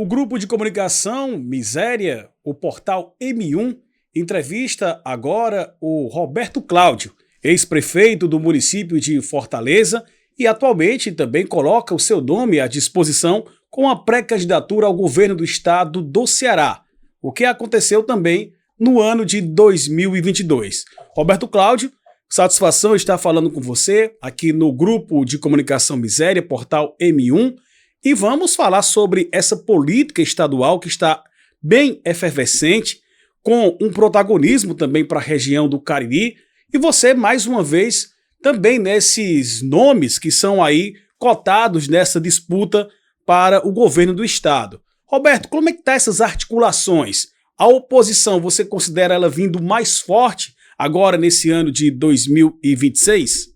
O grupo de comunicação Miséria, o portal M1, entrevista agora o Roberto Cláudio, ex-prefeito do município de Fortaleza e atualmente também coloca o seu nome à disposição com a pré-candidatura ao governo do estado do Ceará, o que aconteceu também no ano de 2022. Roberto Cláudio, satisfação estar falando com você aqui no grupo de comunicação Miséria, portal M1, e vamos falar sobre essa política estadual que está bem efervescente, com um protagonismo também para a região do Cariri, e você, mais uma vez, também nesses nomes que são aí cotados nessa disputa para o governo do estado. Roberto, como é que estão essas articulações? A oposição, você considera ela vindo mais forte agora nesse ano de 2026?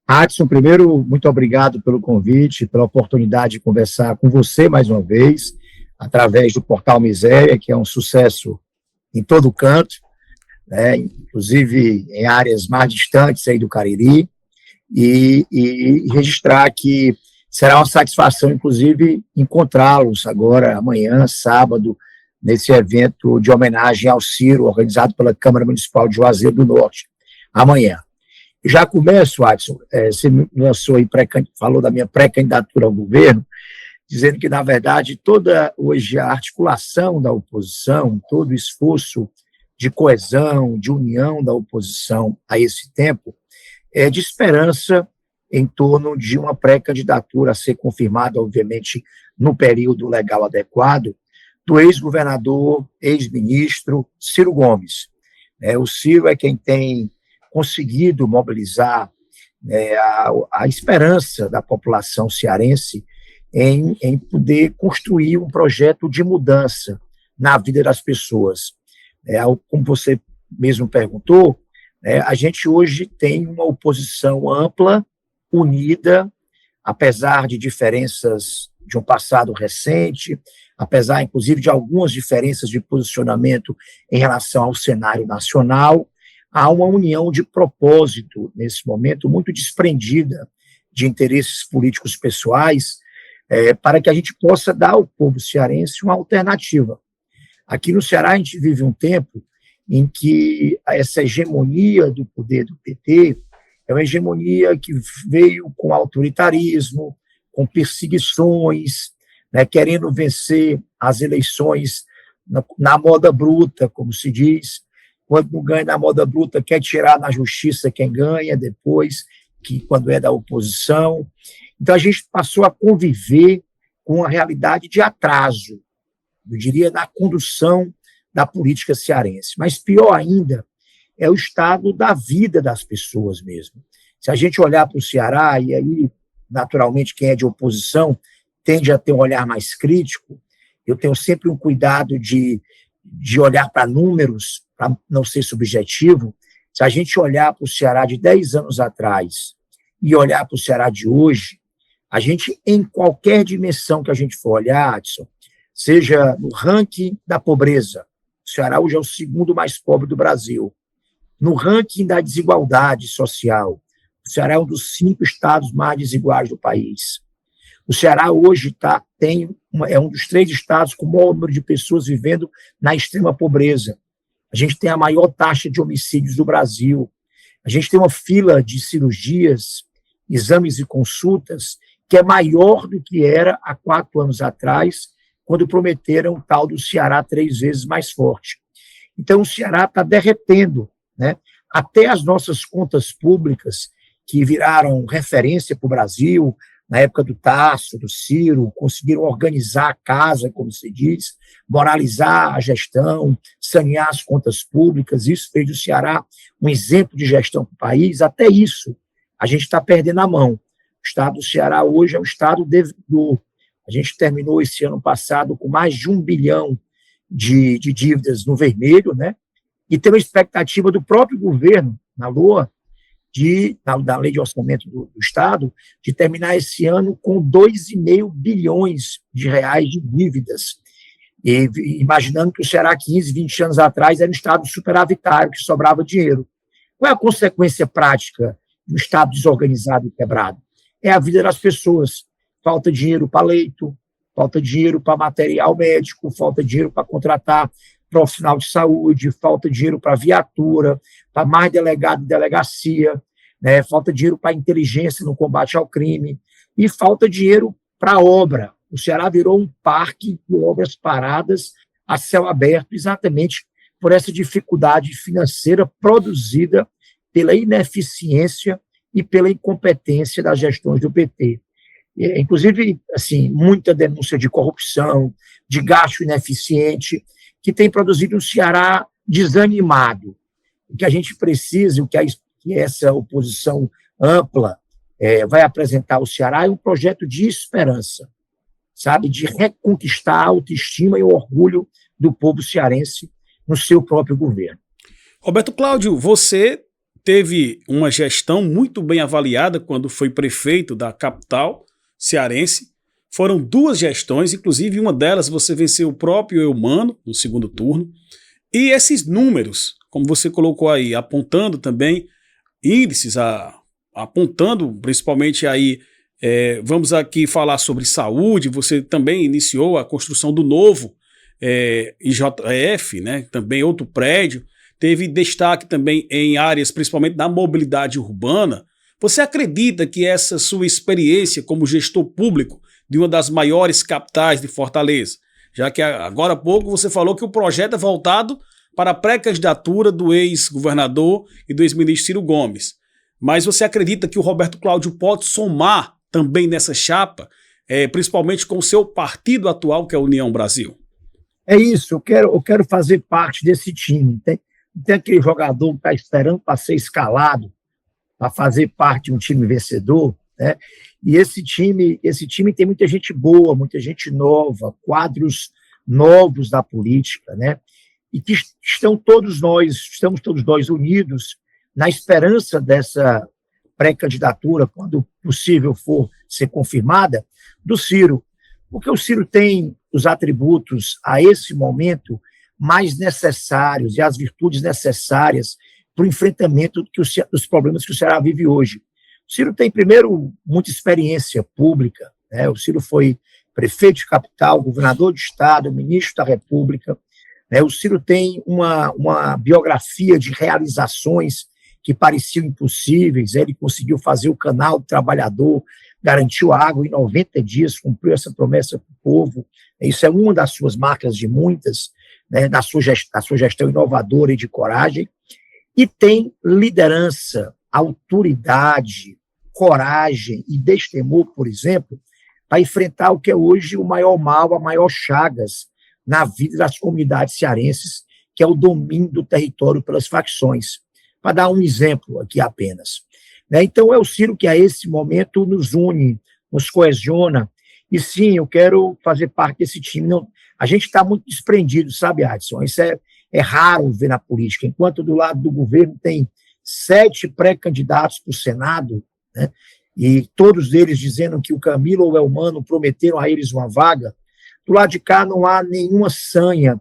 Adson, primeiro, muito obrigado pelo convite, pela oportunidade de conversar com você mais uma vez, através do Portal Miséria, que é um sucesso em todo canto, né, inclusive em áreas mais distantes aí do Cariri, e registrar que será uma satisfação, inclusive, encontrá-los agora, amanhã, sábado, nesse evento de homenagem ao Ciro, organizado pela Câmara Municipal de Juazeiro do Norte, amanhã. Já começo, Adson, você lançou aí, falou da minha pré-candidatura ao governo, dizendo que, na verdade, toda hoje a articulação da oposição, todo o esforço de coesão, de união da oposição a esse tempo, é de esperança em torno de uma pré-candidatura a ser confirmada, obviamente, no período legal adequado, do ex-governador, ex-ministro Ciro Gomes. O Ciro é quem tem conseguido mobilizar a esperança da população cearense em poder construir um projeto de mudança na vida das pessoas. Como você mesmo perguntou, a gente hoje tem uma oposição ampla, unida, apesar de diferenças de um passado recente, apesar, inclusive, de algumas diferenças de posicionamento em relação ao cenário nacional. Há uma união de propósito, nesse momento, muito desprendida de interesses políticos pessoais, para que a gente possa dar ao povo cearense uma alternativa. Aqui no Ceará, a gente vive um tempo em que essa hegemonia do poder do PT é uma hegemonia que veio com autoritarismo, com perseguições, querendo vencer as eleições na moda bruta, como se diz. Quando não ganha na moda bruta, quer tirar na justiça quem ganha depois, que quando é da oposição. Então, a gente passou a conviver com a realidade de atraso, eu diria, na condução da política cearense. Mas, pior ainda, é o estado da vida das pessoas mesmo. Se a gente olhar para o Ceará, e aí, naturalmente, quem é de oposição tende a ter um olhar mais crítico, eu tenho sempre um cuidado de olhar para números, para não ser subjetivo. Se a gente olhar para o Ceará de 10 anos atrás e olhar para o Ceará de hoje, a gente, em qualquer dimensão que a gente for olhar, Adson, seja no ranking da pobreza, o Ceará hoje é o segundo mais pobre do Brasil. No ranking da desigualdade social, o Ceará é um dos 5 estados mais desiguais do país. O Ceará hoje é um dos 3 estados com o maior número de pessoas vivendo na extrema pobreza. A gente tem a maior taxa de homicídios do Brasil. A gente tem uma fila de cirurgias, exames e consultas que é maior do que era há 4 anos atrás, quando prometeram o tal do Ceará 3 vezes mais forte. Então, o Ceará está derretendo, Até as nossas contas públicas, que viraram referência para o Brasil, na época do Tasso, do Ciro, conseguiram organizar a casa, como se diz, moralizar a gestão, sanear as contas públicas. Isso fez do Ceará um exemplo de gestão para o país. Até isso, a gente está perdendo a mão. O estado do Ceará hoje é um estado devedor. A gente terminou esse ano passado com mais de 1 bilhão de dívidas no vermelho, E tem uma expectativa do próprio governo, na LOA, da Lei de Orçamento do Estado, de terminar esse ano com 2,5 bilhões de reais de dívidas. E imaginando que o Ceará, 15, 20 anos atrás, era um estado superavitário, que sobrava dinheiro. Qual é a consequência prática de um estado desorganizado e quebrado? É a vida das pessoas. Falta dinheiro para leito, falta dinheiro para material médico, falta dinheiro para contratar profissional de saúde, falta dinheiro para viatura, para mais delegado de delegacia, né? Falta dinheiro para inteligência no combate ao crime e falta dinheiro para obra. O Ceará virou um parque de obras paradas a céu aberto, exatamente por essa dificuldade financeira produzida pela ineficiência e pela incompetência das gestões do PT. Inclusive, assim, muita denúncia de corrupção, de gasto ineficiente, que tem produzido um Ceará desanimado. O que a gente precisa, que essa oposição ampla vai apresentar ao Ceará é um projeto de esperança, sabe, de reconquistar a autoestima e o orgulho do povo cearense no seu próprio governo. Roberto Cláudio, você teve uma gestão muito bem avaliada quando foi prefeito da capital cearense. Foram 2 gestões, inclusive uma delas você venceu o próprio Eumano no segundo turno. E esses números, como você colocou aí, apontando também índices, apontando principalmente aí, vamos aqui falar sobre saúde, você também iniciou a construção do novo IJF, né, também outro prédio, teve destaque também em áreas principalmente da mobilidade urbana. Você acredita que essa sua experiência como gestor público de uma das maiores capitais de Fortaleza, já que agora há pouco você falou que o projeto é voltado para a pré-candidatura do ex-governador e do ex-ministro Ciro Gomes, mas você acredita que o Roberto Cláudio pode somar também nessa chapa, principalmente com o seu partido atual, que é a União Brasil? É isso, eu quero fazer parte desse time. Tem aquele jogador que está esperando para ser escalado, para fazer parte de um time vencedor, né? E esse time tem muita gente boa, muita gente nova, quadros novos da política, né? E que estamos todos nós unidos na esperança dessa pré-candidatura, quando possível for ser confirmada, do Ciro. Porque o Ciro tem os atributos, a esse momento, mais necessários e as virtudes necessárias para o enfrentamento dos problemas que o Ceará vive hoje. O Ciro tem, primeiro, muita experiência pública, né? O Ciro foi prefeito de capital, governador de estado, ministro da República, né? O Ciro tem uma biografia de realizações que pareciam impossíveis. Ele conseguiu fazer o Canal do Trabalhador, garantiu água em 90 dias, cumpriu essa promessa para o povo. Isso é uma das suas marcas de muitas, né, da sua gestão inovadora e de coragem. E tem liderança, autoridade, coragem e destemor, por exemplo, para enfrentar o que é hoje o maior mal, a maior chagas na vida das comunidades cearenses, que é o domínio do território pelas facções. Para dar um exemplo aqui apenas. Então, é o Ciro que, a esse momento, nos une, nos coesiona. E, sim, eu quero fazer parte desse time. Não, a gente está muito desprendido, sabe, Adson? Isso é raro ver na política. Enquanto do lado do governo tem 7 pré-candidatos para o Senado, né, e todos eles dizendo que o Camilo ou o Eumano prometeram a eles uma vaga, do lado de cá não há nenhuma sanha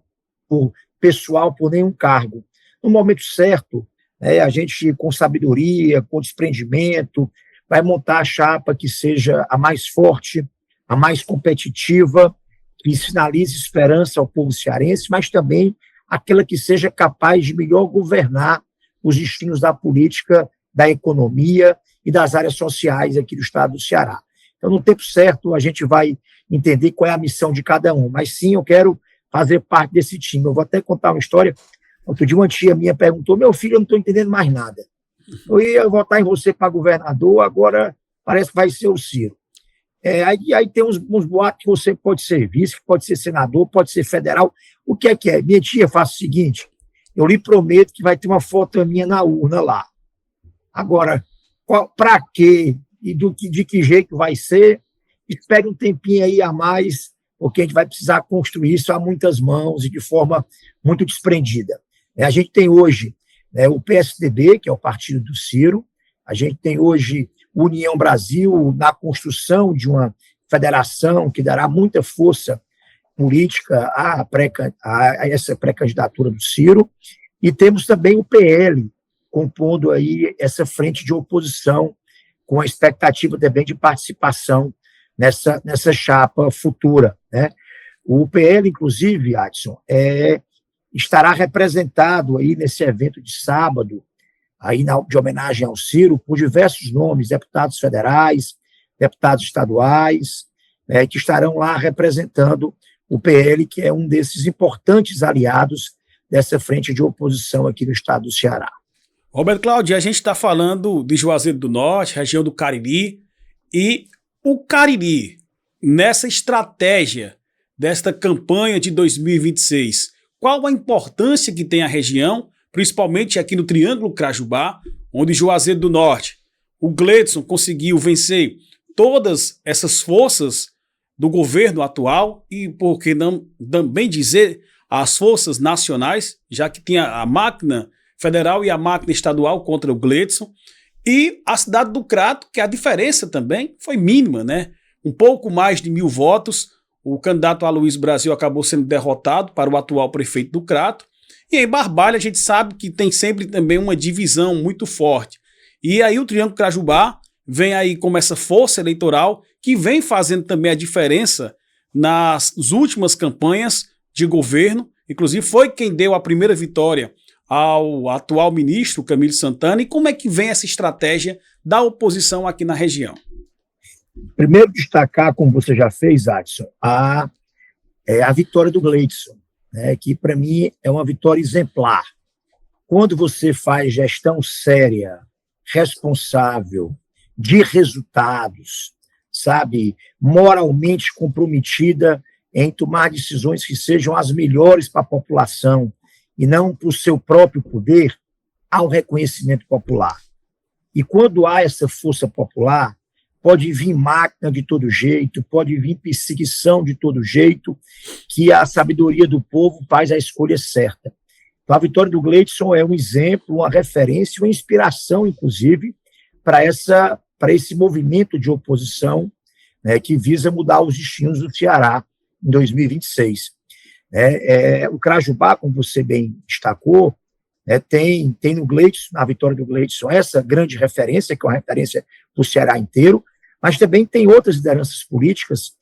por pessoal, por nenhum cargo. No momento certo, a gente, com sabedoria, com desprendimento, vai montar a chapa que seja a mais forte, a mais competitiva, que sinalize esperança ao povo cearense, mas também aquela que seja capaz de melhor governar os destinos da política, da economia e das áreas sociais aqui do estado do Ceará. Então, no tempo certo, a gente vai entender qual é a missão de cada um, mas sim, eu quero fazer parte desse time. Eu vou até contar uma história. Outro dia uma tia minha perguntou: meu filho, eu não estou entendendo mais nada. Eu ia votar em você para governador, agora parece que vai ser o Ciro. Aí tem uns boatos que você pode ser vice, pode ser senador, pode ser federal. O que é que é? Minha tia, faça o seguinte: eu lhe prometo que vai ter uma foto minha na urna lá. Agora, para quê e de que jeito vai ser? Espere um tempinho aí a mais, porque a gente vai precisar construir isso a muitas mãos e de forma muito desprendida. A gente tem hoje o PSDB, que é o partido do Ciro, a gente tem hoje União Brasil na construção de uma federação que dará muita força política a essa pré-candidatura do Ciro, e temos também o PL, compondo aí essa frente de oposição, com a expectativa também de participação nessa chapa futura. né? O PL, inclusive, Adson, estará representado aí nesse evento de sábado, aí de homenagem ao Ciro, por diversos nomes, deputados federais, deputados estaduais, que estarão lá representando o PL, que é um desses importantes aliados dessa frente de oposição aqui no estado do Ceará. Roberto Cláudio, a gente está falando de Juazeiro do Norte, região do Cariri, e o Cariri, nessa estratégia desta campanha de 2026, qual a importância que tem a região, principalmente aqui no Triângulo Crajubá, onde Juazeiro do Norte, o Gleidson conseguiu vencer todas essas forças do governo atual e, por que não também dizer, as forças nacionais, já que tinha a máquina federal e a máquina estadual contra o Gleidson, e a cidade do Crato, que a diferença também foi mínima, né? Um pouco mais de 1.000 votos, o candidato Aloysio Brasil acabou sendo derrotado para o atual prefeito do Crato, e em Barbalha a gente sabe que tem sempre também uma divisão muito forte. E aí o Triângulo Crajubá vem aí como essa força eleitoral que vem fazendo também a diferença nas últimas campanhas de governo, inclusive foi quem deu a primeira vitória ao atual ministro Camilo Santana. E como é que vem essa estratégia da oposição aqui na região? Primeiro, destacar, como você já fez, Adson, a vitória do Gleidson, né, que para mim é uma vitória exemplar. Quando você faz gestão séria, responsável, de resultados, sabe, moralmente comprometida em tomar decisões que sejam as melhores para a população e não para o seu próprio poder, há um reconhecimento popular. E quando há essa força popular, pode vir máquina de todo jeito, pode vir perseguição de todo jeito, que a sabedoria do povo faz a escolha certa. Então, a vitória do Gleidson é um exemplo, uma referência, uma inspiração, inclusive, para esse movimento de oposição, né, que visa mudar os destinos do Ceará em 2026. O Crajubá, como você bem destacou, tem no Gleidson, na vitória do Gleidson, essa grande referência, que é uma referência para o Ceará inteiro, mas também tem outras lideranças políticas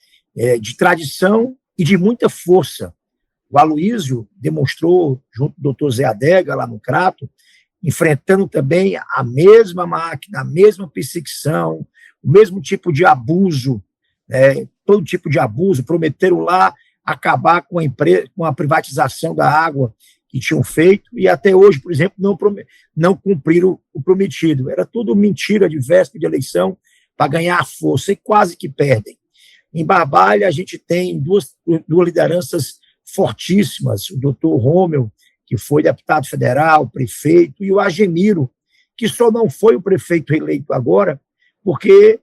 de tradição e de muita força. O Aloysio demonstrou, junto do Dr. Zé Adega, lá no Crato, enfrentando também a mesma máquina, a mesma perseguição, o mesmo tipo de abuso, todo tipo de abuso, prometeram lá acabar com a privatização da água que tinham feito, e até hoje, por exemplo, não cumpriram o prometido. Era tudo mentira de véspera de eleição para ganhar força, e quase que perdem. Em Barbalha, a gente tem duas lideranças fortíssimas, o doutor Rômel, que foi deputado federal, prefeito, e o Agemiro, que só não foi o prefeito eleito agora, porque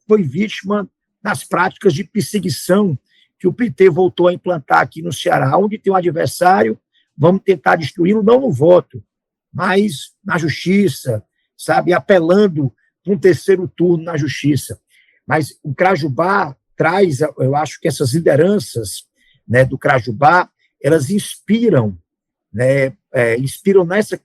foi vítima das práticas de perseguição que o PT voltou a implantar aqui no Ceará, onde tem um adversário, vamos tentar destruí-lo, não no voto, mas na justiça, sabe, apelando para um terceiro turno na justiça. Mas o Crajubá traz, eu acho que essas lideranças, né, do Crajubá, elas inspiram, né,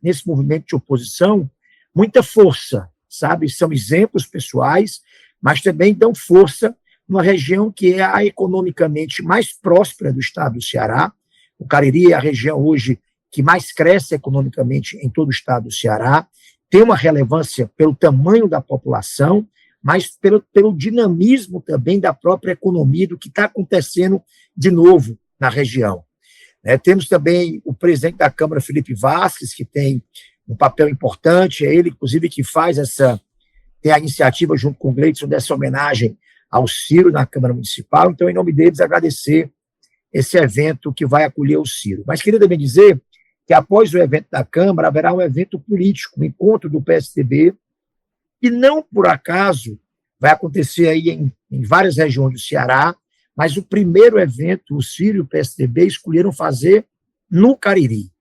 nesse movimento de oposição muita força, sabe? São exemplos pessoais, mas também dão força numa região que é a economicamente mais próspera do estado do Ceará. O Cariri é a região hoje que mais cresce economicamente em todo o estado do Ceará, tem uma relevância pelo tamanho da população, mas pelo dinamismo também da própria economia, do que está acontecendo de novo na região. Temos também o presidente da Câmara, Felipe Vasques, que tem um papel importante, é ele, inclusive, que tem a iniciativa, junto com o Gleidson, dessa homenagem ao Ciro na Câmara Municipal. Então, em nome deles, agradecer esse evento que vai acolher o Ciro. Mas queria também dizer que, após o evento da Câmara, haverá um evento político, um encontro do PSDB, e não por acaso vai acontecer aí em várias regiões do Ceará, mas o primeiro evento, o Ciro e o PSDB escolheram fazer no Cariri.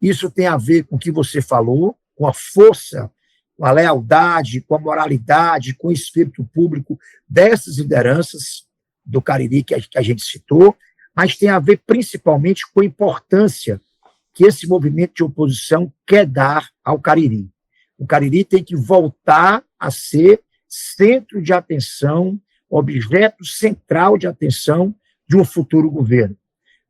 Isso tem a ver com o que você falou, com a força, com a lealdade, com a moralidade, com o espírito público dessas lideranças do Cariri que a gente citou, mas tem a ver principalmente com a importância que esse movimento de oposição quer dar ao Cariri. O Cariri tem que voltar a ser centro de atenção, objeto central de atenção de um futuro governo.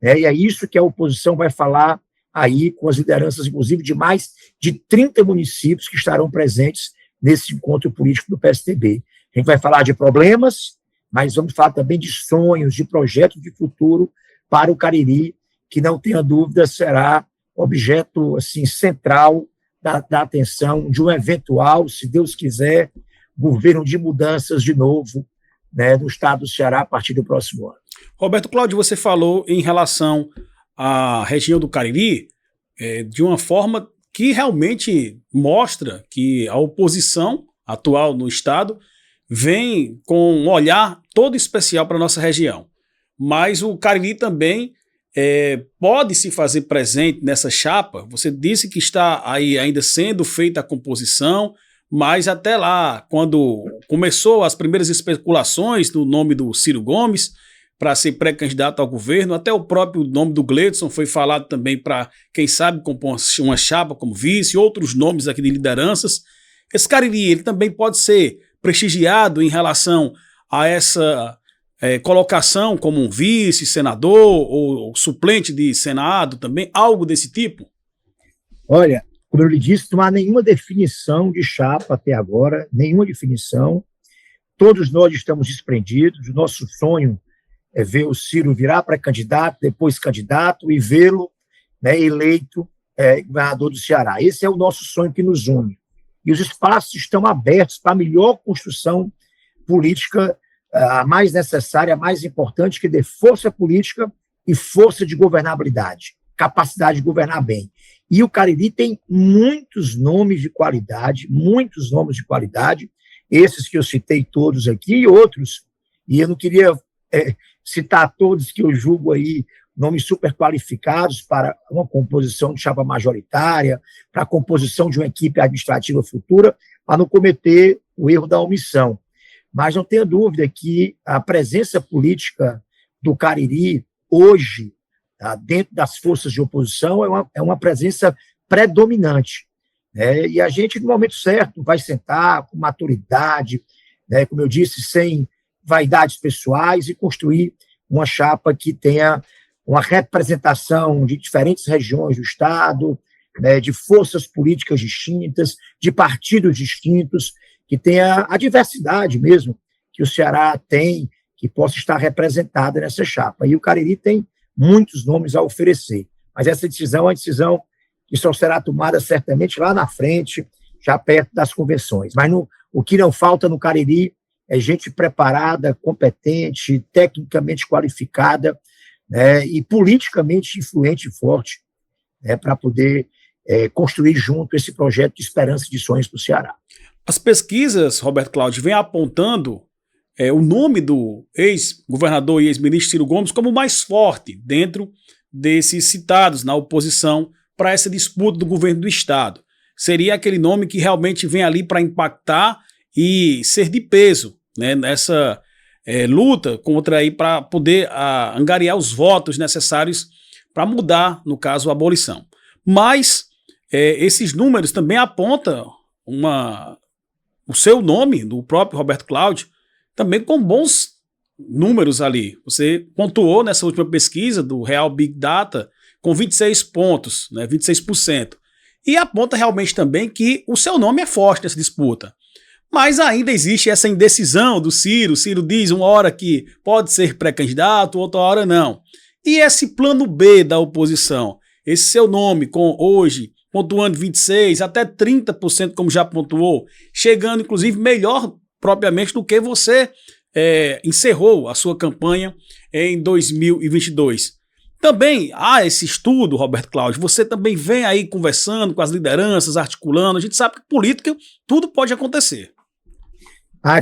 E é isso que a oposição vai falar aí com as lideranças, inclusive, de mais de 30 municípios que estarão presentes nesse encontro político do PSTB. A gente vai falar de problemas, mas vamos falar também de sonhos, de projetos de futuro para o Cariri, que não tenha dúvida será objeto assim, central da atenção de um eventual, se Deus quiser, governo de mudanças de novo, né, no estado do Ceará a partir do próximo ano. Roberto Cláudio, você falou em relação à região do Cariri de uma forma que realmente mostra que a oposição atual no estado vem com um olhar todo especial para a nossa região. Mas o Cariri também pode se fazer presente nessa chapa. Você disse que está aí ainda sendo feita a composição, mas até lá, quando começou as primeiras especulações do nome do Ciro Gomes para ser pré-candidato ao governo, até o próprio nome do Gleidson foi falado também para, quem sabe, compor uma chapa como vice, outros nomes aqui de lideranças. Esse Cariri, ele também pode ser prestigiado em relação a essa colocação como um vice, senador ou suplente de senado também, algo desse tipo? Olha, como eu lhe disse, não há nenhuma definição de chapa até agora, nenhuma definição. Todos nós estamos desprendidos. O nosso sonho é ver o Ciro virar pré-candidato, depois candidato e vê-lo, né, eleito governador do Ceará. Esse é o nosso sonho que nos une. E os espaços estão abertos para a melhor construção política, a mais necessária, a mais importante, que dê força política e força de governabilidade, capacidade de governar bem. E o Cariri tem muitos nomes de qualidade, esses que eu citei todos aqui e outros, e eu não queria citar todos que eu julgo aí nomes super qualificados para uma composição de chapa majoritária, para a composição de uma equipe administrativa futura, para não cometer o erro da omissão. Mas não tenha dúvida que a presença política do Cariri hoje, tá, dentro das forças de oposição, é uma presença predominante. E a gente, no momento certo, vai sentar com maturidade, né, como eu disse, sem vaidades pessoais, e construir uma chapa que tenha uma representação de diferentes regiões do Estado, né, de forças políticas distintas, de partidos distintos, que tenha a diversidade mesmo que o Ceará tem, que possa estar representada nessa chapa. E o Cariri tem muitos nomes a oferecer, mas essa decisão é uma decisão que só será tomada certamente lá na frente, já perto das convenções. Mas o que não falta no Cariri é gente preparada, competente, tecnicamente qualificada, né, e politicamente influente e forte, né, para poder construir junto esse projeto de esperança e de sonhos para o Ceará. As pesquisas, Roberto Cláudio, vêm apontando o nome do ex-governador e ex-ministro Ciro Gomes como o mais forte dentro desses citados na oposição para essa disputa do governo do Estado. Seria aquele nome que realmente vem ali para impactar e ser de peso, né, nessa luta contra aí, para poder angariar os votos necessários para mudar, no caso, a abolição. Mas esses números também apontam o seu nome, do próprio Roberto Cláudio, também com bons números ali. Você pontuou nessa última pesquisa do Real Big Data com 26 pontos, né, 26%. E aponta realmente também que o seu nome é forte nessa disputa. Mas ainda existe essa indecisão do Ciro. O Ciro diz uma hora que pode ser pré-candidato, outra hora não. E esse plano B da oposição, esse seu nome com hoje pontuando 26%, até 30%, como já pontuou, chegando inclusive melhor propriamente do que você encerrou a sua campanha em 2022. Também há esse estudo, Roberto Cláudio, você também vem aí conversando com as lideranças, articulando, a gente sabe que política tudo pode acontecer.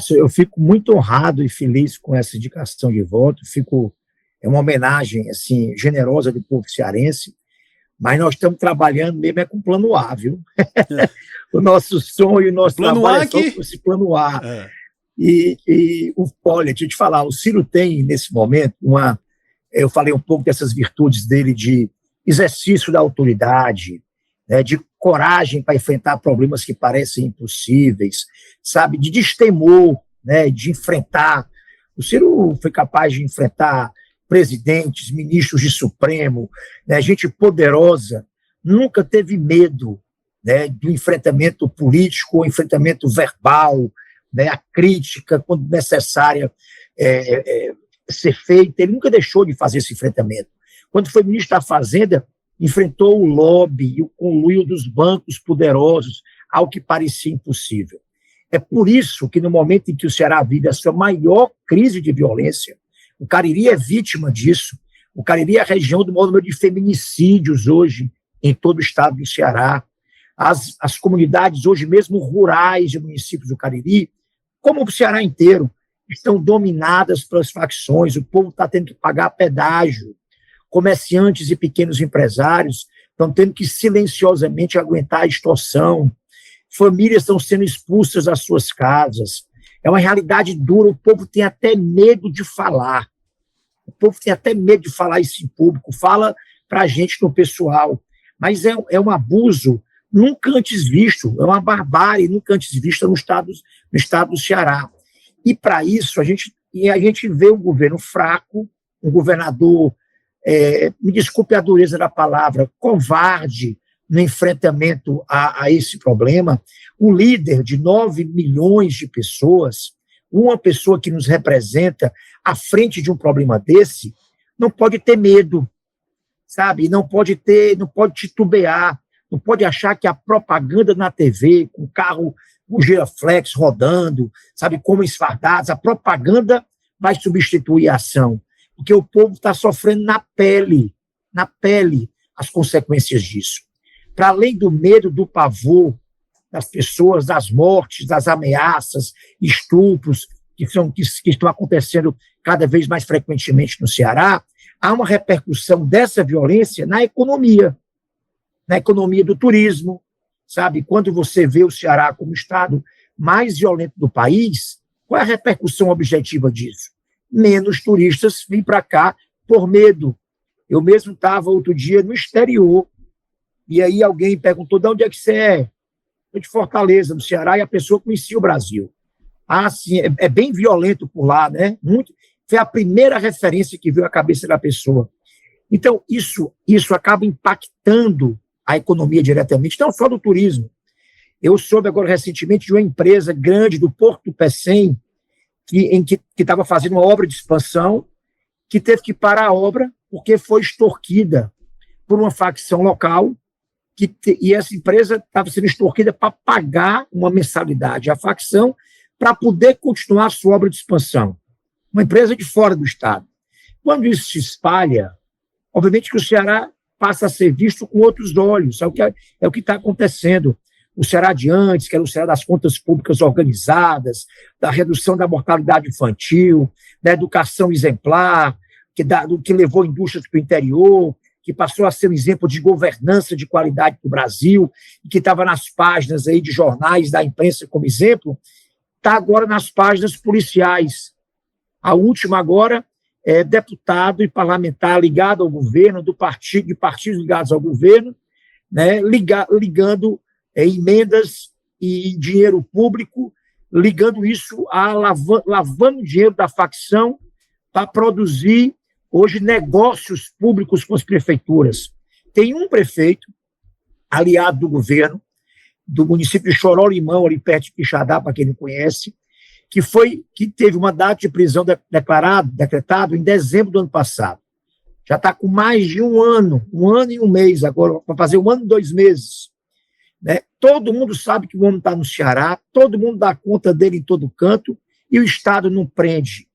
Eu fico muito honrado e feliz com essa indicação de voto, é uma homenagem assim, generosa do povo cearense, mas nós estamos trabalhando mesmo com plano A, viu? O nosso sonho, o nosso plano trabalho A aqui? É só esse plano A. Olha, deixa eu te falar, o Ciro tem, nesse momento, eu falei um pouco dessas virtudes dele de exercício da autoridade, né, de coragem para enfrentar problemas que parecem impossíveis, sabe, de destemor, né, de enfrentar. O Ciro foi capaz de enfrentar presidentes, ministros de Supremo, né, gente poderosa, nunca teve medo, né, do enfrentamento político ou enfrentamento verbal, né, a crítica, quando necessária ser feita. Ele nunca deixou de fazer esse enfrentamento. Quando foi ministro da Fazenda, enfrentou o lobby e o conluio dos bancos poderosos, ao que parecia impossível. É por isso que, no momento em que o Ceará vive a sua maior crise de violência, o Cariri é vítima disso. O Cariri é a região do maior número de feminicídios hoje em todo o estado do Ceará. As comunidades hoje mesmo rurais de municípios do Cariri, como o Ceará inteiro, estão dominadas pelas facções. O povo está tendo que pagar pedágio. Comerciantes e pequenos empresários estão tendo que silenciosamente aguentar a extorsão. Famílias estão sendo expulsas das suas casas. É uma realidade dura, o povo tem até medo de falar. O povo tem até medo de falar isso em público, fala para a gente no pessoal. Mas é um abuso nunca antes visto, é uma barbárie nunca antes vista no estado do Ceará. E para isso a gente vê um governo fraco, um governador, me desculpe a dureza da palavra, covarde no enfrentamento a esse problema. O líder de 9 milhões de pessoas, uma pessoa que nos representa à frente de um problema desse, não pode ter medo, sabe? Não pode titubear, não pode achar que a propaganda na TV, com o carro, o Giraflex rodando, sabe, como esfardados, a propaganda vai substituir a ação, porque o povo está sofrendo na pele, as consequências disso. Para além do medo, do pavor das pessoas, das mortes, das ameaças, estupros que estão acontecendo cada vez mais frequentemente no Ceará, há uma repercussão dessa violência na economia do turismo, sabe? Quando você vê o Ceará como o estado mais violento do país, qual é a repercussão objetiva disso? Menos turistas vêm para cá por medo. Eu mesmo estava outro dia no exterior, e aí alguém perguntou: de onde é que você é? Eu de Fortaleza, no Ceará, e a pessoa conhecia o Brasil. Ah, sim, é bem violento por lá, né? Foi a primeira referência que veio à cabeça da pessoa. Então, isso acaba impactando a economia diretamente, não só do turismo. Eu soube agora recentemente de uma empresa grande do Porto do Pecém, que estava fazendo uma obra de expansão, que teve que parar a obra porque foi extorquida por uma facção local, e essa empresa estava sendo extorquida para pagar uma mensalidade à facção para poder continuar a sua obra de expansão. Uma empresa de fora do estado. Quando isso se espalha, obviamente que o Ceará passa a ser visto com outros olhos. É o que está acontecendo. O Ceará de antes, que era o Ceará das contas públicas organizadas, da redução da mortalidade infantil, da educação exemplar, que levou indústrias para o interior, que passou a ser um exemplo de governança de qualidade para o Brasil, e que estava nas páginas aí de jornais da imprensa como exemplo, está agora nas páginas policiais. A última agora é deputado e parlamentar ligado ao governo, de partidos ligados ao governo, né, ligando emendas e dinheiro público, ligando isso a lavando dinheiro da facção para produzir hoje negócios públicos com as prefeituras. Tem um prefeito, aliado do governo, do município de Chorolimão, ali perto de Quixadá, para quem não conhece, que teve uma data de prisão decretado em dezembro do ano passado. Já está com mais de um ano e um mês agora, para fazer 1 ano e 2 meses. Né? Todo mundo sabe que o homem está no Ceará, todo mundo dá conta dele em todo canto, e o Estado não prende.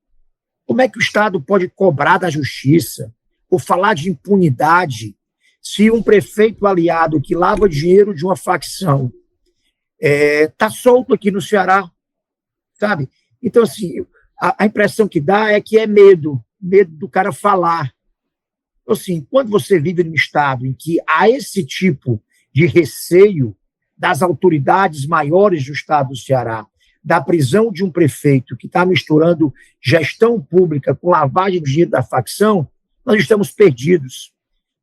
Como é que o Estado pode cobrar da justiça ou falar de impunidade se um prefeito aliado que lava dinheiro de uma facção está solto aqui no Ceará, sabe? Então, assim, a impressão que dá é que é medo do cara falar. Então, assim, quando você vive num estado em que há esse tipo de receio das autoridades maiores do estado do Ceará, da prisão de um prefeito que está misturando gestão pública com lavagem de dinheiro da facção, nós estamos perdidos.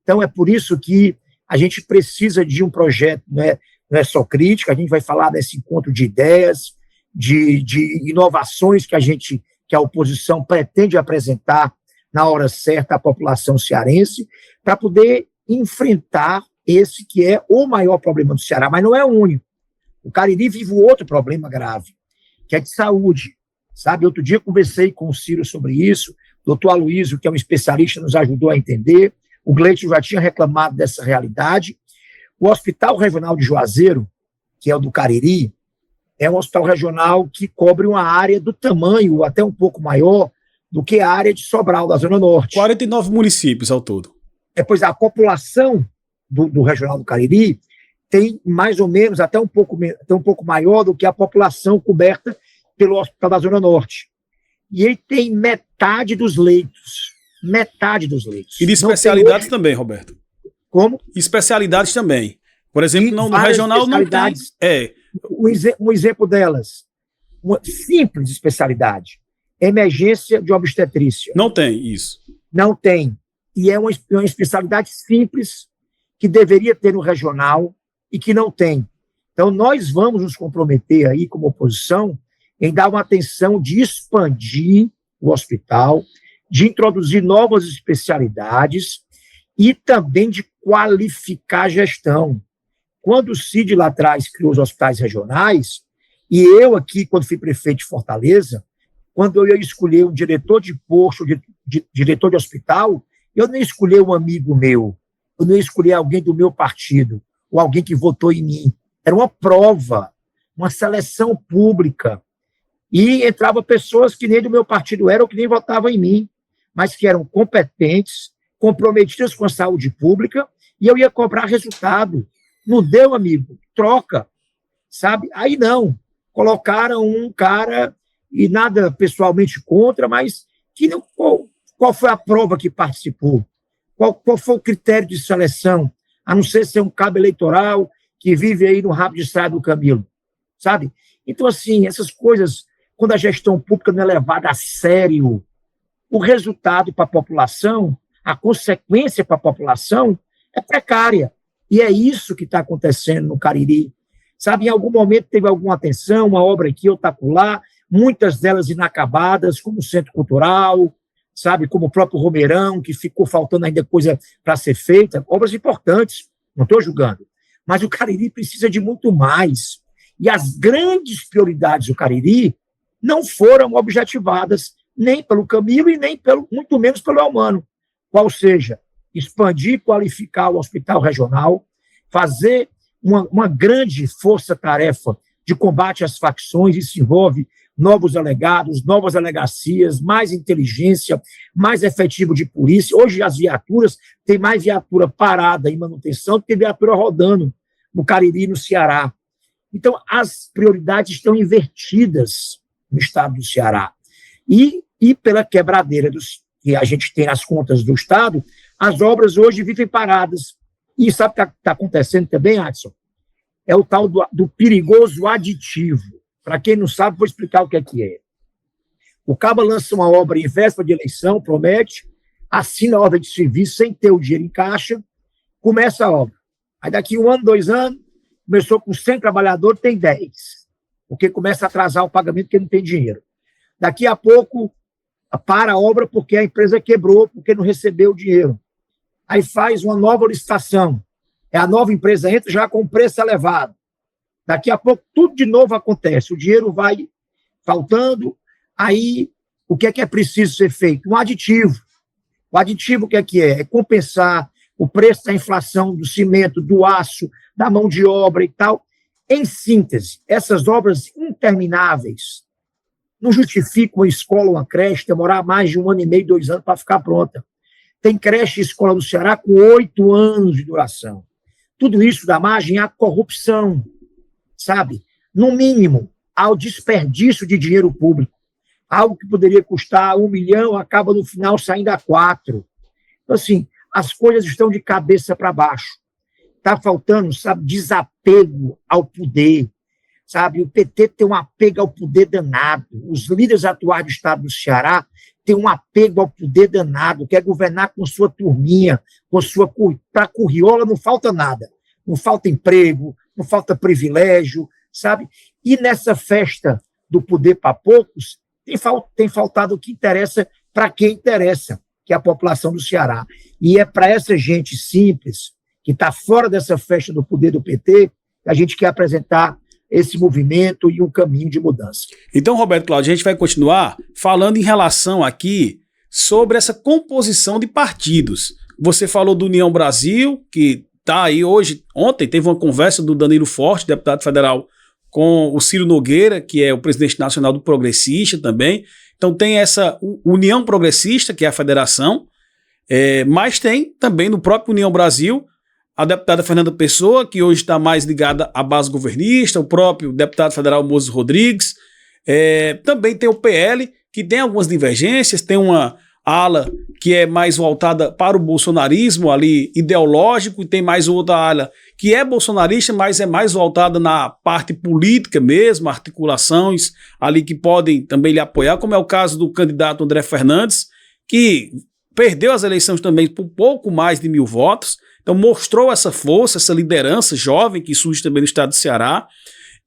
Então, é por isso que a gente precisa de um projeto, não é só crítica, a gente vai falar desse encontro de ideias, de inovações que a oposição pretende apresentar na hora certa, a população cearense, para poder enfrentar esse que é o maior problema do Ceará, mas não é o único. O Cariri vive outro problema grave, que é de saúde, sabe? Outro dia conversei com o Ciro sobre isso, o doutor Aloysio, que é um especialista, nos ajudou a entender, o Gleito já tinha reclamado dessa realidade. O Hospital Regional de Juazeiro, que é o do Cariri, é um hospital regional que cobre uma área do tamanho, até um pouco maior, do que a área de Sobral, da Zona Norte. 49 municípios ao todo. Pois a população do Regional do Cariri tem mais ou menos, até um pouco maior do que a população coberta pelo Hospital da Zona Norte. E ele tem metade dos leitos. Metade dos leitos. E de especialidades também, Roberto. Como? Especialidades também. Por exemplo, no regional não tem. Um exemplo delas, uma simples especialidade, emergência de obstetrícia. Não tem isso. Não tem. E é uma especialidade simples que deveria ter no regional e que não tem. Então, nós vamos nos comprometer aí, como oposição, em dar uma atenção de expandir o hospital, de introduzir novas especialidades e também de qualificar a gestão. Quando o Cid lá atrás criou os hospitais regionais, e eu aqui, quando fui prefeito de Fortaleza, quando eu ia escolher um diretor de posto, diretor de hospital, eu não ia escolher um amigo meu, eu não ia escolher alguém do meu partido, ou alguém que votou em mim. Era uma prova, uma seleção pública. E entravam pessoas que nem do meu partido eram, ou que nem votavam em mim, mas que eram competentes, comprometidas com a saúde pública, e eu ia cobrar resultado. Não deu, amigo, troca, sabe? Aí não, colocaram um cara, e nada pessoalmente contra, mas que não, qual foi a prova que participou? Qual foi o critério de seleção? A não ser ser um cabo eleitoral que vive aí no rabo de saia do Camilo, sabe? Então, assim, essas coisas, quando a gestão pública não é levada a sério, o resultado para a população, a consequência para a população é precária. E é isso que está acontecendo no Cariri. Sabe, em algum momento teve alguma atenção, uma obra aqui, outra lá, muitas delas inacabadas, como o Centro Cultural, sabe, como o próprio Romeirão, que ficou faltando ainda coisa para ser feita, obras importantes, não estou julgando. Mas o Cariri precisa de muito mais. E as grandes prioridades do Cariri não foram objetivadas nem pelo Camilo e nem muito menos pelo Elmano. Qual seja, expandir e qualificar o hospital regional, fazer uma grande força-tarefa de combate às facções, isso envolve novos delegados, novas delegacias, mais inteligência, mais efetivo de polícia. Hoje as viaturas, tem mais viatura parada em manutenção do que viatura rodando no Cariri e no Ceará. Então, as prioridades estão invertidas no estado do Ceará. E pela quebradeira que a gente tem nas contas do estado, as obras hoje vivem paradas. E sabe o que está acontecendo também, Adson? É o tal do perigoso aditivo. Para quem não sabe, vou explicar o que é. O cabo lança uma obra em véspera de eleição, promete, assina a ordem de serviço sem ter o dinheiro em caixa, começa a obra. Aí daqui 1 ano, 2 anos, começou com 100 trabalhadores, tem 10. Porque começa a atrasar o pagamento porque não tem dinheiro. Daqui a pouco, para a obra porque a empresa quebrou, porque não recebeu o dinheiro. Aí faz uma nova licitação. A nova empresa entra já com preço elevado. Daqui a pouco, tudo de novo acontece. O dinheiro vai faltando. Aí, o que é preciso ser feito? Um aditivo. O aditivo, o que é? É compensar o preço da inflação do cimento, do aço, da mão de obra e tal. Em síntese, essas obras intermináveis não justificam uma escola ou uma creche demorar mais de 1 ano e meio, 2 anos para ficar pronta. Tem creche e escola do Ceará com 8 anos de duração. Tudo isso dá margem à corrupção, sabe? No mínimo, ao desperdício de dinheiro público. Algo que poderia custar 1 milhão, acaba no final saindo a 4. Então, assim, as coisas estão de cabeça para baixo. Está faltando, sabe, desapego ao poder, sabe? O PT tem um apego ao poder danado. Os líderes atuais do estado do Ceará têm um apego ao poder danado, quer governar com sua turminha, para a curriola não falta nada. Não falta emprego, não falta privilégio, sabe? E nessa festa do poder para poucos, tem faltado o que interessa para quem interessa. que é a população do Ceará. E é para essa gente simples, que está fora dessa festa do poder do PT, que a gente quer apresentar esse movimento e um caminho de mudança. Então, Roberto Cláudio, a gente vai continuar falando em relação aqui sobre essa composição de partidos. Você falou do União Brasil, que está aí hoje. Ontem teve uma conversa do Danilo Forte, deputado federal, com o Ciro Nogueira, que é o presidente nacional do Progressista também. Então tem essa União Progressista, que é a federação, mas tem também no próprio União Brasil a deputada Fernanda Pessoa, que hoje está mais ligada à base governista, o próprio deputado federal Moses Rodrigues. Também tem o PL, que tem algumas divergências, tem uma ala que é mais voltada para o bolsonarismo ali ideológico, e tem mais outra ala que é bolsonarista, mas é mais voltada na parte política mesmo, articulações ali que podem também lhe apoiar, como é o caso do candidato André Fernandes, que perdeu as eleições também por pouco mais de 1.000 votos, então mostrou essa força, essa liderança jovem que surge também no estado do Ceará,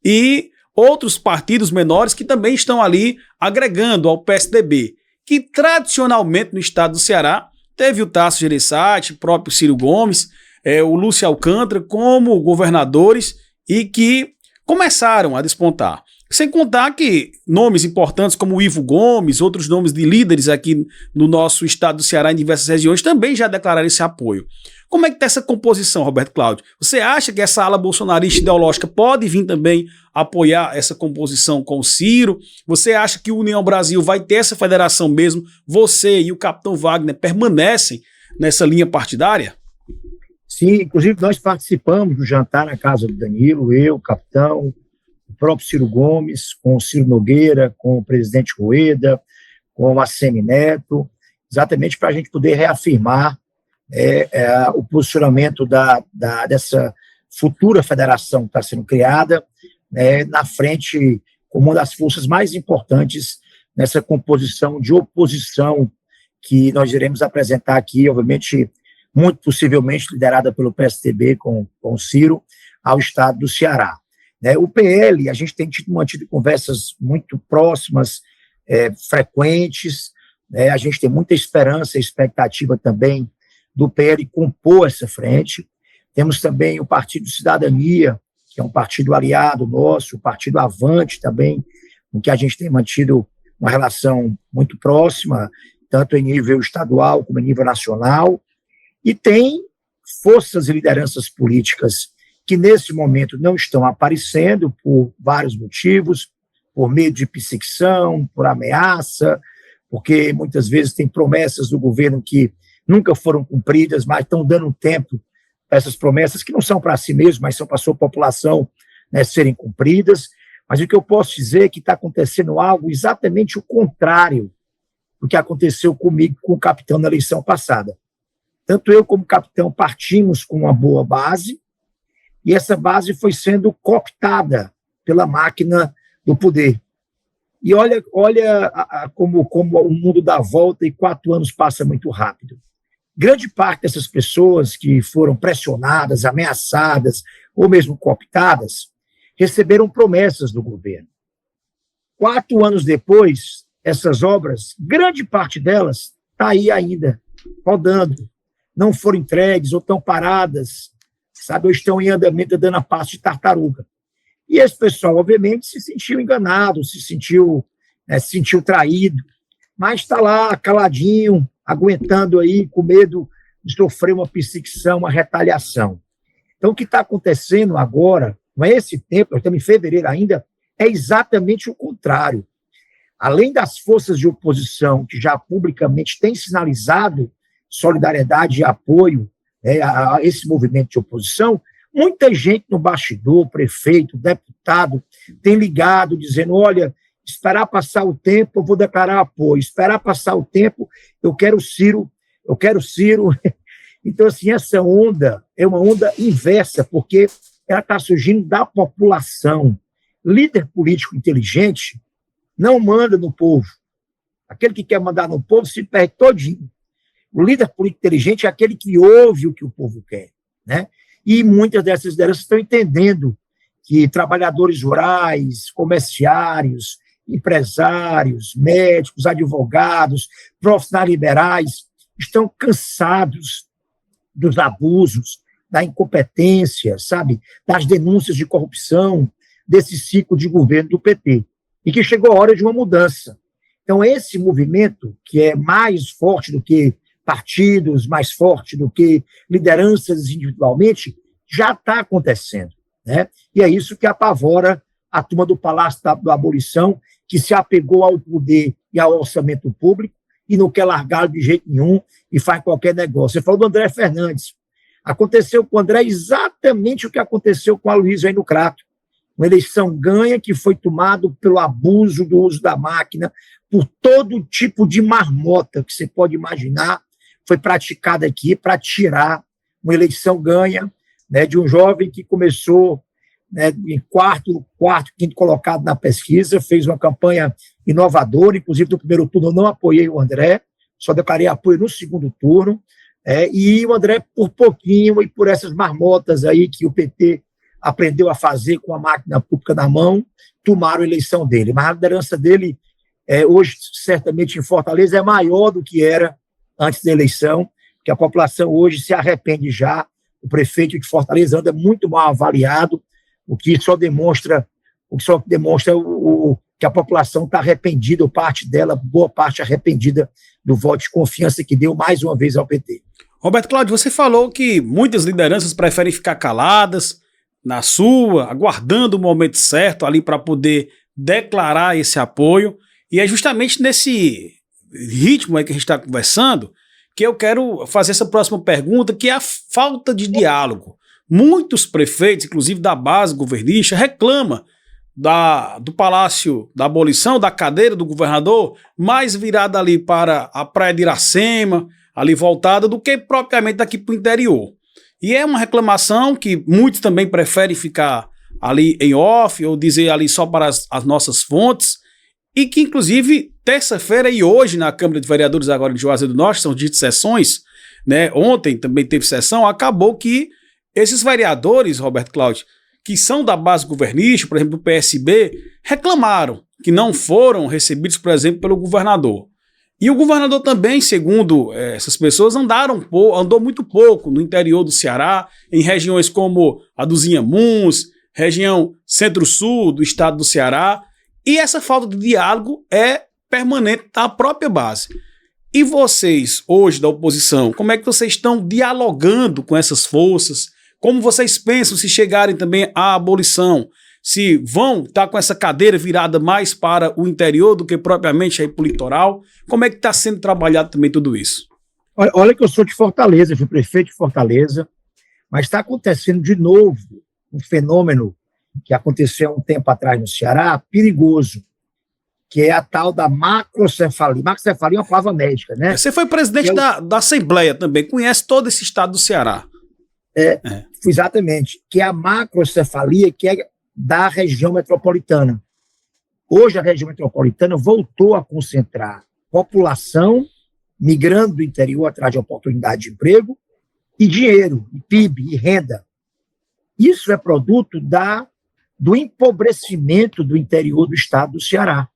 e outros partidos menores que também estão ali agregando ao PSDB, que tradicionalmente no estado do Ceará teve o Tasso Gereissati, o próprio Ciro Gomes, o Lúcio Alcântara como governadores e que começaram a despontar. Sem contar que nomes importantes como o Ivo Gomes, outros nomes de líderes aqui no nosso estado do Ceará em diversas regiões também já declararam esse apoio. Como é que está essa composição, Roberto Cláudio? Você acha que essa ala bolsonarista ideológica pode vir também apoiar essa composição com o Ciro? Você acha que o União Brasil vai ter essa federação mesmo? Você e o capitão Wagner permanecem nessa linha partidária? Sim, inclusive nós participamos do jantar na casa do Danilo, eu, o capitão, o próprio Ciro Gomes, com o Ciro Nogueira, com o presidente Rueda, com a Semineto, exatamente para a gente poder reafirmar o posicionamento dessa futura federação que está sendo criada, na frente, como uma das forças mais importantes nessa composição de oposição que nós iremos apresentar aqui, obviamente, muito possivelmente liderada pelo PSDB com o Ciro, ao estado do Ceará. O PL, a gente tem mantido conversas muito próximas, frequentes, a gente tem muita esperança e expectativa também do PL compor essa frente. Temos também o Partido Cidadania, que é um partido aliado nosso, o Partido Avante também, com que a gente tem mantido uma relação muito próxima, tanto em nível estadual como em nível nacional, e tem forças e lideranças políticas que nesse momento não estão aparecendo por vários motivos, por medo de perseguição, por ameaça, porque muitas vezes tem promessas do governo que nunca foram cumpridas, mas estão dando tempo para essas promessas, que não são para si mesmo, mas são para a sua população, serem cumpridas. Mas o que eu posso dizer é que está acontecendo algo exatamente o contrário do que aconteceu comigo, com o capitão na eleição passada. Tanto eu como o capitão partimos com uma boa base, e essa base foi sendo cooptada pela máquina do poder. E olha como o mundo dá volta e 4 anos passa muito rápido. Grande parte dessas pessoas que foram pressionadas, ameaçadas ou mesmo cooptadas, receberam promessas do governo. 4 anos depois, essas obras, grande parte delas está aí ainda, rodando. Não foram entregues ou estão paradas, ou estão em andamento dando a passo de tartaruga. E esse pessoal, obviamente, se sentiu enganado, se sentiu traído, mas está lá, caladinho, aguentando aí, com medo de sofrer uma perseguição, uma retaliação. Então, o que está acontecendo agora, não é esse tempo, nós estamos em fevereiro ainda, é exatamente o contrário. Além das forças de oposição, que já publicamente têm sinalizado solidariedade e apoio a esse movimento de oposição, muita gente no bastidor, prefeito, deputado, tem ligado dizendo, olha, esperar passar o tempo, eu vou declarar apoio, esperar passar o tempo, eu quero Ciro. Então, assim, essa onda é uma onda inversa, porque ela está surgindo da população. Líder político inteligente não manda no povo. Aquele que quer mandar no povo se perde todinho. O líder político inteligente é aquele que ouve o que o povo quer, E muitas dessas lideranças estão entendendo que trabalhadores rurais, comerciários, empresários, médicos, advogados, profissionais liberais estão cansados dos abusos, da incompetência, sabe, das denúncias de corrupção, desse ciclo de governo do PT, e que chegou a hora de uma mudança. Então, esse movimento, que é mais forte do que partidos, mais forte do que lideranças individualmente, já está acontecendo, né? E é isso que apavora a turma do Palácio da Abolição, que se apegou ao poder e ao orçamento público e não quer largar de jeito nenhum e faz qualquer negócio. Você falou do André Fernandes. Aconteceu com o André exatamente o que aconteceu com a Luísa aí no Crato. Uma eleição ganha que foi tomado pelo abuso do uso da máquina, por todo tipo de marmota que você pode imaginar, foi praticada aqui para tirar uma eleição ganha, né, de um jovem que começou, né, em quarto, quinto colocado na pesquisa, fez uma campanha inovadora, inclusive no primeiro turno eu não apoiei o André, só declarei apoio no segundo turno, e o André, por pouquinho, e por essas marmotas aí que o PT aprendeu a fazer com a máquina pública na mão, tomaram a eleição dele. Mas a liderança dele, hoje, certamente em Fortaleza, é maior do que era antes da eleição, que a população hoje se arrepende já. O prefeito de Fortaleza anda muito mal avaliado, o que só demonstra que a população está arrependida, ou parte dela, boa parte arrependida do voto de confiança que deu mais uma vez ao PT. Roberto Cláudio, você falou que muitas lideranças preferem ficar caladas, na sua, aguardando o momento certo ali para poder declarar esse apoio, e é justamente nesse ritmo aí que a gente está conversando que eu quero fazer essa próxima pergunta, que é a falta de diálogo. Muitos prefeitos, inclusive da base governista, reclamam do Palácio da Abolição, da cadeira do governador, mais virada ali para a Praia de Iracema, ali voltada, do que propriamente daqui para o interior. E é uma reclamação que muitos também preferem ficar ali em off, ou dizer ali só para as nossas fontes, e que inclusive terça-feira e hoje na Câmara de Vereadores agora de Juazeiro do Norte, são dias de sessões, né? Ontem também teve sessão, acabou que esses vereadores, Roberto Cláudio, que são da base governista, por exemplo, do PSB, reclamaram que não foram recebidos, por exemplo, pelo governador. E o governador também, segundo essas pessoas, andou muito pouco no interior do Ceará, em regiões como a dos Inhamuns, região centro-sul do estado do Ceará, e essa falta de diálogo é permanente da própria base. E vocês, hoje da oposição, como é que vocês estão dialogando com essas forças? Como vocês pensam se chegarem também à abolição? Se vão estar com essa cadeira virada mais para o interior do que propriamente aí para o litoral? Como é que está sendo trabalhado também tudo isso? Olha que eu sou de Fortaleza, fui prefeito de Fortaleza, mas está acontecendo de novo um fenômeno que aconteceu há um tempo atrás no Ceará, perigoso, que é a tal da macrocefalia. Macrocefalia é uma palavra médica, né? Você foi presidente da Assembleia também, conhece todo esse estado do Ceará. Exatamente, que é a macrocefalia, que é da região metropolitana. Hoje a região metropolitana voltou a concentrar população migrando do interior atrás de oportunidade de emprego e dinheiro, e PIB, e renda. Isso é produto do empobrecimento do interior do estado do Ceará.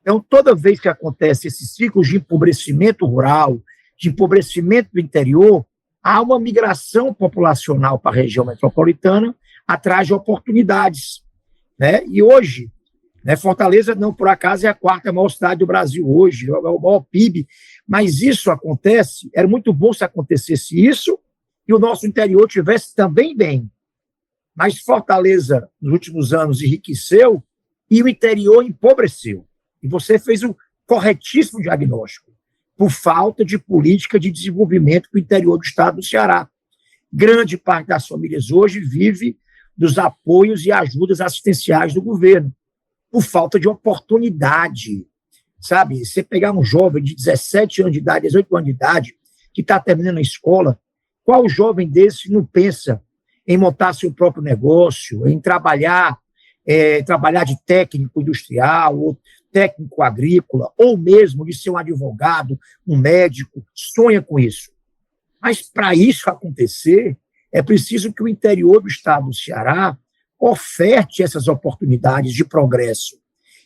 Então, toda vez que acontece esse ciclo de empobrecimento rural, de empobrecimento do interior, há uma migração populacional para a região metropolitana atrás de oportunidades, né? E hoje, né, Fortaleza, não por acaso, é a quarta maior cidade do Brasil hoje, é o maior PIB, mas isso acontece, era muito bom se acontecesse isso e o nosso interior tivesse também bem. Mas Fortaleza, nos últimos anos, enriqueceu e o interior empobreceu. E você fez um corretíssimo diagnóstico, por falta de política de desenvolvimento para o interior do estado do Ceará. Grande parte das famílias hoje vive dos apoios e ajudas assistenciais do governo, por falta de oportunidade. Sabe, você pegar um jovem de 17 anos de idade, 18 anos de idade, que está terminando a escola, qual jovem desse não pensa em montar seu próprio negócio, em trabalhar de técnico industrial, ou técnico agrícola, ou mesmo de ser um advogado, um médico, sonha com isso. Mas para isso acontecer, é preciso que o interior do estado do Ceará oferte essas oportunidades de progresso.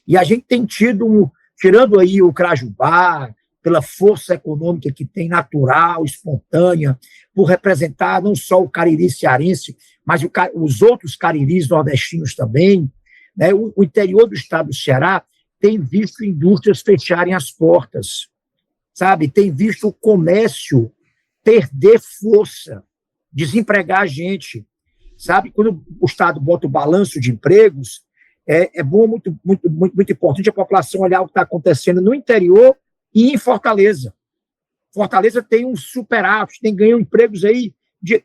E a gente tem tido, tirando aí o Crajubá, pela força econômica que tem, natural, espontânea, por representar não só o Cariri cearense, mas os outros cariris nordestinos também, né? O interior do estado do Ceará tem visto indústrias fecharem as portas, sabe? Tem visto o comércio perder força, desempregar a gente, sabe? Quando o Estado bota o balanço de empregos, é bom, muito importante a população olhar o que está acontecendo no interior e em Fortaleza. Fortaleza tem um superávit, ganhou empregos aí,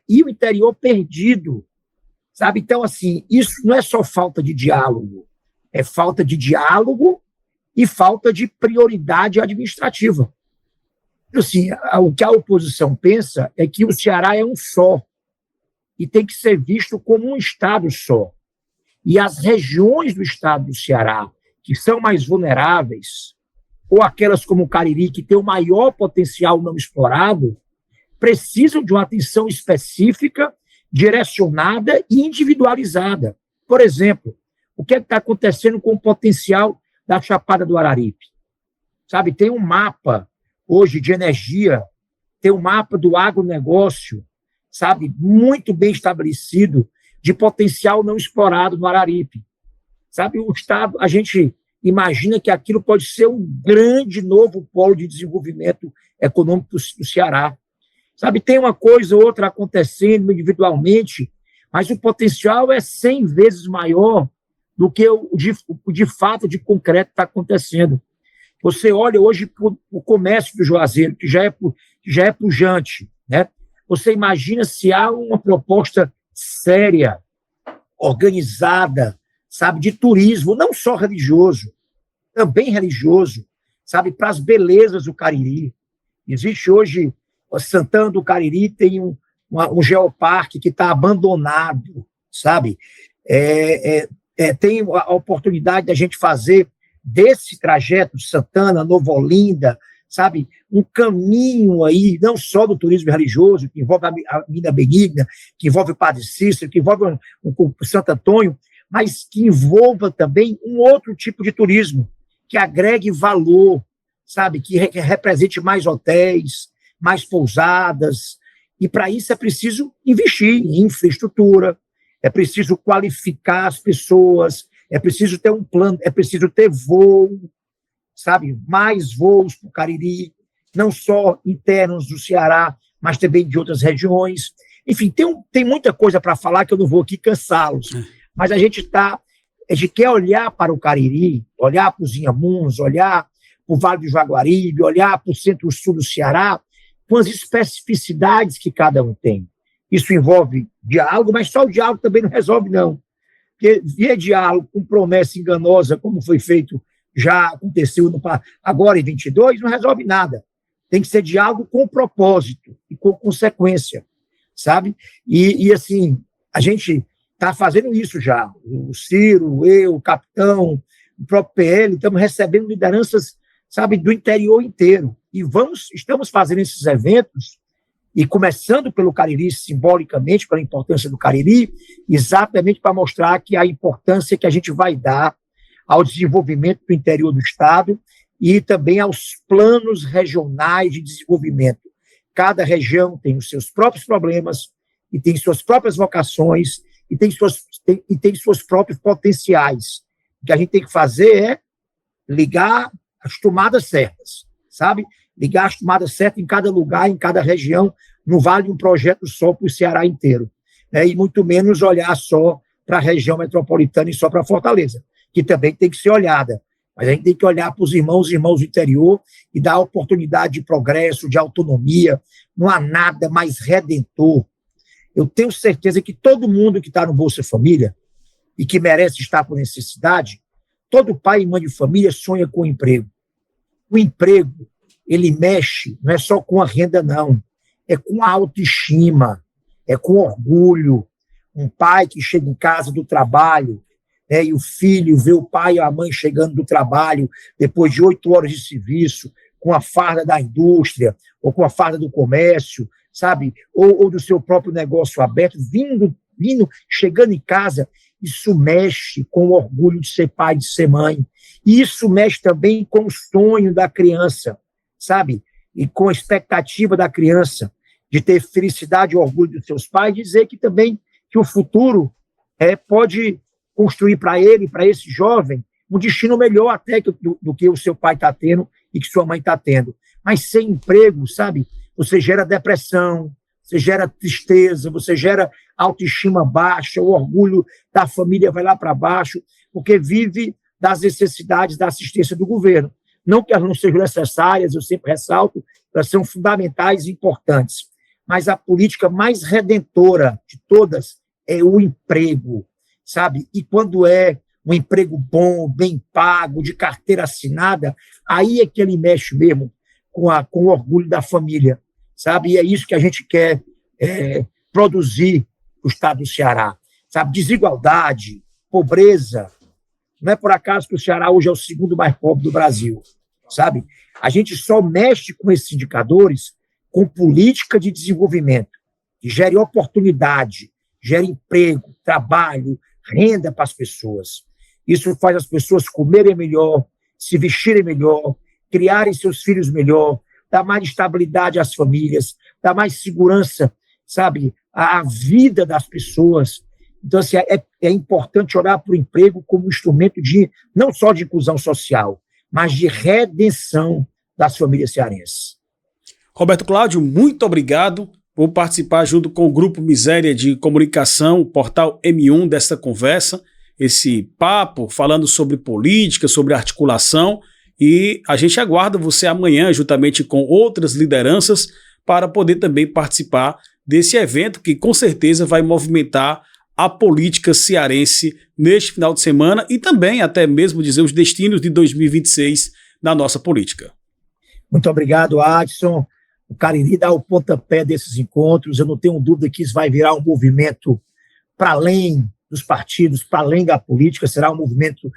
e o interior perdido, sabe? Então, assim, isso não é só falta de diálogo, é falta de diálogo e falta de prioridade administrativa. Assim, o que a oposição pensa é que o Ceará é um só e tem que ser visto como um estado só. E as regiões do estado do Ceará, que são mais vulneráveis, ou aquelas como o Cariri, que tem o maior potencial não explorado, precisam de uma atenção específica, direcionada e individualizada. Por exemplo, o que está acontecendo com o potencial da Chapada do Araripe? Sabe, tem um mapa hoje de energia, tem um mapa do agronegócio, sabe, muito bem estabelecido, de potencial não explorado no Araripe. Sabe, o Estado, a gente imagina que aquilo pode ser um grande novo polo de desenvolvimento econômico do Ceará. Sabe, tem uma coisa ou outra acontecendo individualmente, mas o potencial é 100 vezes maior do que o de fato, de concreto está acontecendo. Você olha hoje para o comércio do Juazeiro, que já é pujante, né? Você imagina se há uma proposta séria, organizada, sabe, de turismo, não só religioso, também religioso, sabe, para as belezas do Cariri. Existe hoje, Santana do Cariri tem um geoparque que está abandonado, sabe? Tem a oportunidade da gente fazer desse trajeto de Santana, Nova Olinda, sabe, um caminho aí, não só do turismo religioso, que envolve a Mina Benigna, que envolve o Padre Cícero, que envolve o Santo Antônio, mas que envolva também um outro tipo de turismo, que agregue valor, sabe, que represente mais hotéis, mais pousadas, e para isso é preciso investir em infraestrutura, é preciso qualificar as pessoas, é preciso ter um plano, é preciso ter voo, sabe, mais voos para o Cariri, não só internos do Ceará, mas também de outras regiões. Enfim, tem muita coisa para falar que eu não vou aqui cansá-los, mas a gente quer olhar para o Cariri, olhar para os Inhamuns, olhar para o Vale do Jaguaribe, olhar para o centro-sul do Ceará, com as especificidades que cada um tem. Isso envolve diálogo, mas só o diálogo também não resolve, não. Porque via diálogo com promessa enganosa, como foi feito, já aconteceu agora em 22, não resolve nada. Tem que ser diálogo com propósito e com consequência, sabe? E assim, a gente está fazendo isso já. O Ciro, eu, o capitão, o próprio PL, estamos recebendo lideranças, sabe, do interior inteiro. E estamos fazendo esses eventos, e começando pelo Cariri, simbolicamente, pela importância do Cariri, exatamente para mostrar que a importância que a gente vai dar ao desenvolvimento do interior do Estado e também aos planos regionais de desenvolvimento. Cada região tem os seus próprios problemas e tem suas próprias vocações e tem seus próprios potenciais. O que a gente tem que fazer é ligar as tomadas certas, sabe? Ligar as tomadas certas em cada lugar, em cada região, não vale um projeto só para o Ceará inteiro, né? E muito menos olhar só para a região metropolitana e só para Fortaleza, que também tem que ser olhada. Mas a gente tem que olhar para os irmãos do interior e dar oportunidade de progresso, de autonomia. Não há nada mais redentor. Eu tenho certeza que todo mundo que está no Bolsa Família e que merece estar por necessidade, todo pai e mãe de família sonha com o emprego. O emprego, ele mexe, não é só com a renda, não. É com a autoestima, é com orgulho. Um pai que chega em casa do trabalho, né, e o filho vê o pai e a mãe chegando do trabalho depois de 8 horas de serviço, com a farda da indústria, ou com a farda do comércio, sabe? Ou do seu próprio negócio aberto, chegando em casa, isso mexe com o orgulho de ser pai, de ser mãe. E isso mexe também com o sonho da criança, sabe? E com a expectativa da criança de ter felicidade e orgulho dos seus pais, dizer que também que o futuro pode construir para ele, para esse jovem, um destino melhor até do que o seu pai está tendo e que sua mãe está tendo. Mas sem emprego, sabe? Você gera depressão, você gera tristeza, você gera autoestima baixa, o orgulho da família vai lá para baixo, porque vive das necessidades da assistência do governo. Não que elas não sejam necessárias, eu sempre ressalto, elas são fundamentais e importantes. Mas a política mais redentora de todas é o emprego, sabe? E quando é um emprego bom, bem pago, de carteira assinada, aí é que ele mexe mesmo com o orgulho da família, sabe? E é isso que a gente quer produzir no estado do Ceará, sabe? Desigualdade, pobreza. Não é por acaso que o Ceará hoje é o segundo mais pobre do Brasil, sabe? A gente só mexe com esses indicadores com política de desenvolvimento, que gere oportunidade, gere emprego, trabalho, renda para as pessoas. Isso faz as pessoas comerem melhor, se vestirem melhor, criarem seus filhos melhor, dá mais estabilidade às famílias, dá mais segurança, sabe, à vida das pessoas. Então, assim, é importante olhar para o emprego como um instrumento de, não só de inclusão social, mas de redenção das famílias cearenses. Roberto Cláudio, muito obrigado por participar junto com o Grupo Miséria de Comunicação, o Portal M1, dessa conversa, esse papo falando sobre política, sobre articulação, e a gente aguarda você amanhã, juntamente com outras lideranças, para poder também participar desse evento que com certeza vai movimentar a política cearense neste final de semana e também até mesmo dizer os destinos de 2026 na nossa política. Muito obrigado, Adson. O Cariri dá o pontapé desses encontros. Eu não tenho dúvida que isso vai virar um movimento para além dos partidos, para além da política. Será um movimento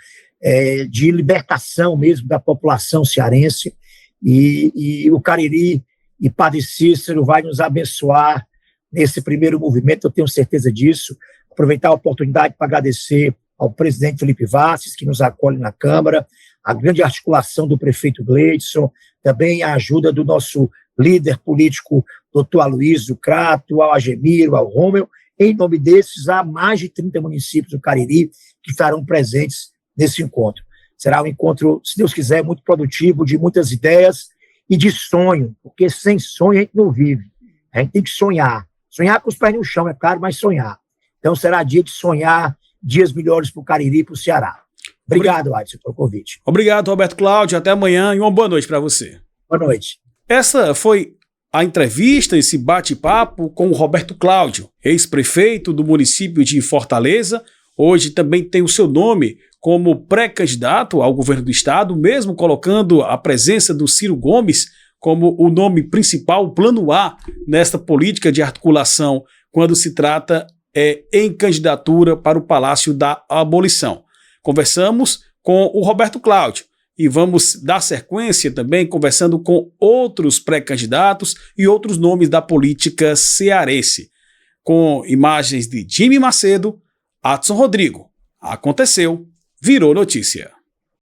de libertação mesmo da população cearense. E o Cariri e Padre Cícero vai nos abençoar nesse primeiro movimento, eu tenho certeza disso. Aproveitar a oportunidade para agradecer ao presidente Felipe Vasques, que nos acolhe na Câmara, a grande articulação do prefeito Gleidson, também a ajuda do nosso líder político, doutor Aloysio Crato, ao Agemiro, ao Rômel. Em nome desses, há mais de 30 municípios do Cariri que estarão presentes nesse encontro. Será um encontro, se Deus quiser, muito produtivo, de muitas ideias e de sonho, porque sem sonho a gente não vive. A gente tem que sonhar. Sonhar com os pés no chão, é claro, mas sonhar. Então será dia de sonhar dias melhores para o Cariri e para o Ceará. Obrigado, Adson, pelo convite. Obrigado, Roberto Cláudio. Até amanhã e uma boa noite para você. Boa noite. Essa foi a entrevista, esse bate-papo com o Roberto Cláudio, ex-prefeito do município de Fortaleza. Hoje também tem o seu nome como pré-candidato ao governo do estado, mesmo colocando a presença do Ciro Gomes como o nome principal, o plano A, nesta política de articulação, quando se trata em candidatura para o Palácio da Abolição. Conversamos com o Roberto Cláudio e vamos dar sequência também conversando com outros pré-candidatos e outros nomes da política cearense, com imagens de Jimmy Macedo, Adson Rodrigo. Aconteceu, virou notícia.